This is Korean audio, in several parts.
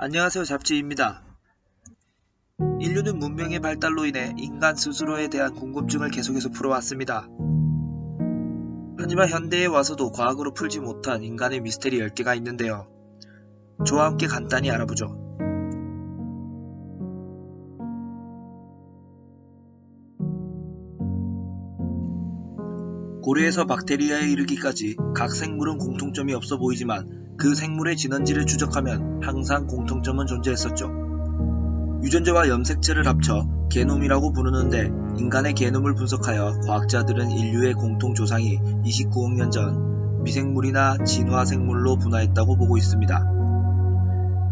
안녕하세요, 잡지입니다. 인류는 문명의 발달로 인해 인간 스스로에 대한 궁금증을 계속해서 풀어왔습니다. 하지만 현대에 와서도 과학으로 풀지 못한 인간의 미스테리 10개가 있는데요. 저와 함께 간단히 알아보죠. 고래에서 박테리아에 이르기까지 각 생물은 공통점이 없어 보이지만 그 생물의 진원지를 추적하면 항상 공통점은 존재했었죠. 유전자와 염색체를 합쳐 게놈이라고 부르는데 인간의 게놈을 분석하여 과학자들은 인류의 공통 조상이 29억 년 전 미생물이나 진화생물로 분화했다고 보고 있습니다.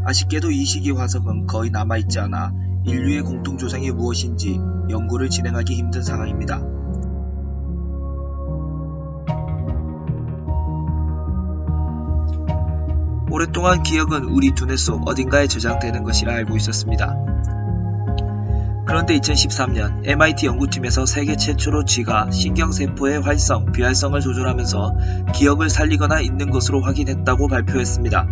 아쉽게도 이 시기 화석은 거의 남아있지 않아 인류의 공통 조상이 무엇인지 연구를 진행하기 힘든 상황입니다. 오랫동안 기억은 우리 두뇌 속 어딘가에 저장되는 것이라 알고 있었습니다. 그런데 2013년 MIT 연구팀에서 세계 최초로 쥐가 신경세포의 활성, 비활성을 조절하면서 기억을 살리거나 잊는 것으로 확인했다고 발표했습니다.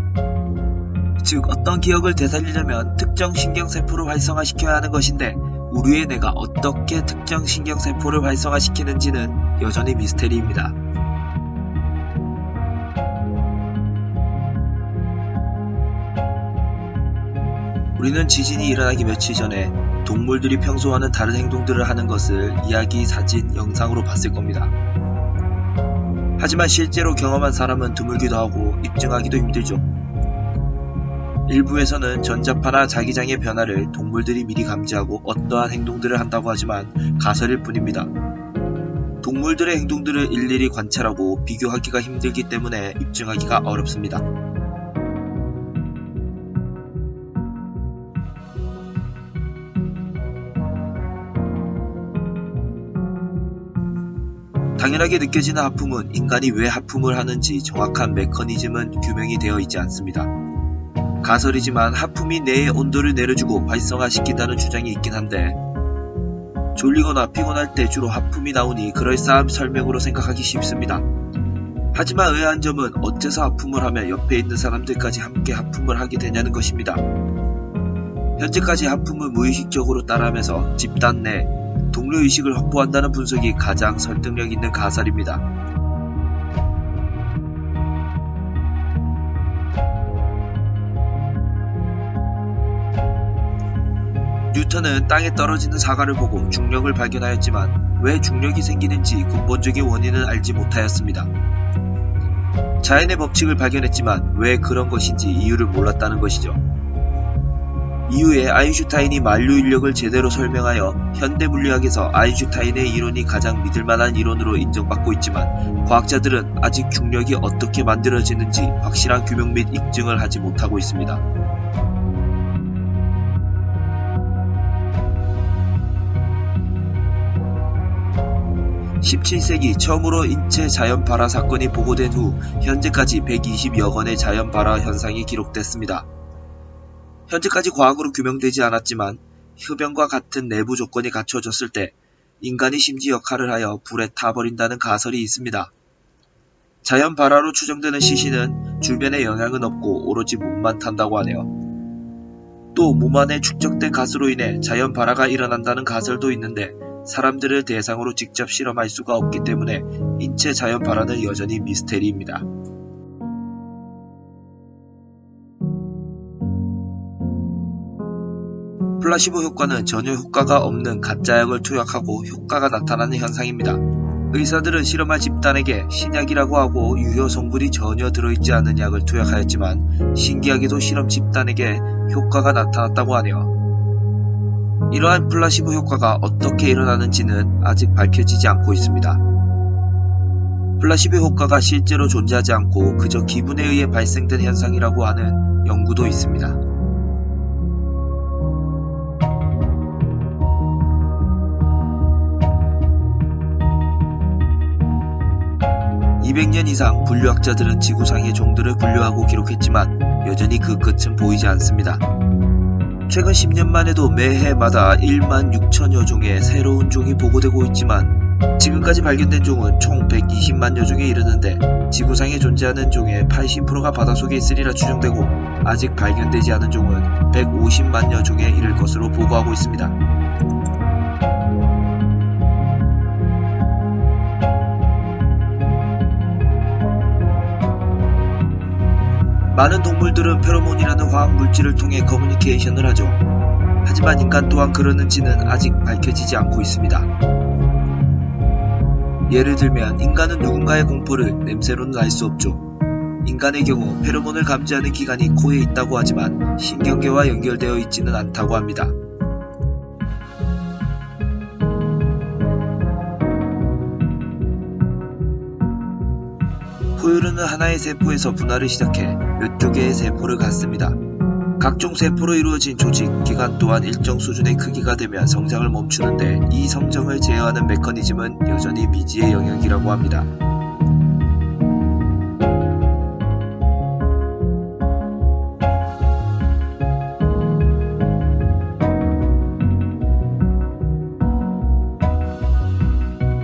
즉, 어떤 기억을 되살리려면 특정 신경세포를 활성화시켜야 하는 것인데 우리의 뇌가 어떻게 특정 신경세포를 활성화시키는지는 여전히 미스테리입니다. 우리는 지진이 일어나기 며칠 전에 동물들이 평소와는 다른 행동들을 하는 것을 이야기, 사진, 영상으로 봤을 겁니다. 하지만 실제로 경험한 사람은 드물기도 하고 입증하기도 힘들죠. 일부에서는 전자파나 자기장의 변화를 동물들이 미리 감지하고 어떠한 행동들을 한다고 하지만 가설일 뿐입니다. 동물들의 행동들을 일일이 관찰하고 비교하기가 힘들기 때문에 입증하기가 어렵습니다. 당연하게 느껴지는 하품은 인간이 왜 하품을 하는지 정확한 메커니즘은 규명이 되어 있지 않습니다. 가설이지만 하품이 뇌의 온도를 내려주고 활성화시킨다는 주장이 있긴 한데 졸리거나 피곤할 때 주로 하품이 나오니 그럴싸한 설명으로 생각하기 쉽습니다. 하지만 의아한 점은 어째서 하품을 하면 옆에 있는 사람들까지 함께 하품을 하게 되냐는 것입니다. 현재까지 하품을 무의식적으로 따라하면서 집단 내 동료의식을 확보한다는 분석이 가장 설득력 있는 가설입니다. 뉴턴은 땅에 떨어지는 사과를 보고 중력을 발견하였지만 왜 중력이 생기는지 근본적인 원인을 알지 못하였습니다. 자연의 법칙을 발견했지만 왜 그런 것인지 이유를 몰랐다는 것이죠. 이후에 아인슈타인이 만류 인력을 제대로 설명하여 현대 물리학에서 아인슈타인의 이론이 가장 믿을만한 이론으로 인정받고 있지만 과학자들은 아직 중력이 어떻게 만들어지는지 확실한 규명 및 입증을 하지 못하고 있습니다. 17세기 처음으로 인체 자연 발화 사건이 보고된 후 현재까지 120여 건의 자연 발화 현상이 기록됐습니다. 현재까지 과학으로 규명되지 않았지만 흡연과 같은 내부 조건이 갖춰졌을 때 인간이 심지 역할을 하여 불에 타버린다는 가설이 있습니다. 자연 발화로 추정되는 시신은 주변에 영향은 없고 오로지 몸만 탄다고 하네요. 또 몸 안에 축적된 가스로 인해 자연 발화가 일어난다는 가설도 있는데 사람들을 대상으로 직접 실험할 수가 없기 때문에 인체 자연 발화는 여전히 미스테리입니다. 플라시보 효과는 전혀 효과가 없는 가짜약을 투약하고 효과가 나타나는 현상입니다. 의사들은 실험할 집단에게 신약이라고 하고 유효 성분이 전혀 들어있지 않은 약을 투약하였지만 신기하게도 실험 집단에게 효과가 나타났다고 하네요. 이러한 플라시보 효과가 어떻게 일어나는지는 아직 밝혀지지 않고 있습니다. 플라시보 효과가 실제로 존재하지 않고 그저 기분에 의해 발생된 현상이라고 하는 연구도 있습니다. 200년 이상 분류학자들은 지구상의 종들을 분류하고 기록했지만 여전히 그 끝은 보이지 않습니다. 최근 10년만 해도 매해마다 1만 6천여 종의 새로운 종이 보고되고 있지만 지금까지 발견된 종은 총 120만여 종에 이르는데 지구상에 존재하는 종의 80%가 바닷속에 있으리라 추정되고 아직 발견되지 않은 종은 150만여 종에 이를 것으로 보고하고 있습니다. 많은 동물들은 페로몬이라는 화학 물질을 통해 커뮤니케이션을 하죠. 하지만 인간 또한 그러는지는 아직 밝혀지지 않고 있습니다. 예를 들면 인간은 누군가의 공포를 냄새로는 알 수 없죠. 인간의 경우 페로몬을 감지하는 기관이 코에 있다고 하지만 신경계와 연결되어 있지는 않다고 합니다. 포유류는 하나의 세포에서 분화를 시작해 몇조 개의 세포를 갖습니다. 각종 세포로 이루어진 조직, 기관 또한 일정 수준의 크기가 되면 성장을 멈추는데 이 성장을 제어하는 메커니즘은 여전히 미지의 영역이라고 합니다.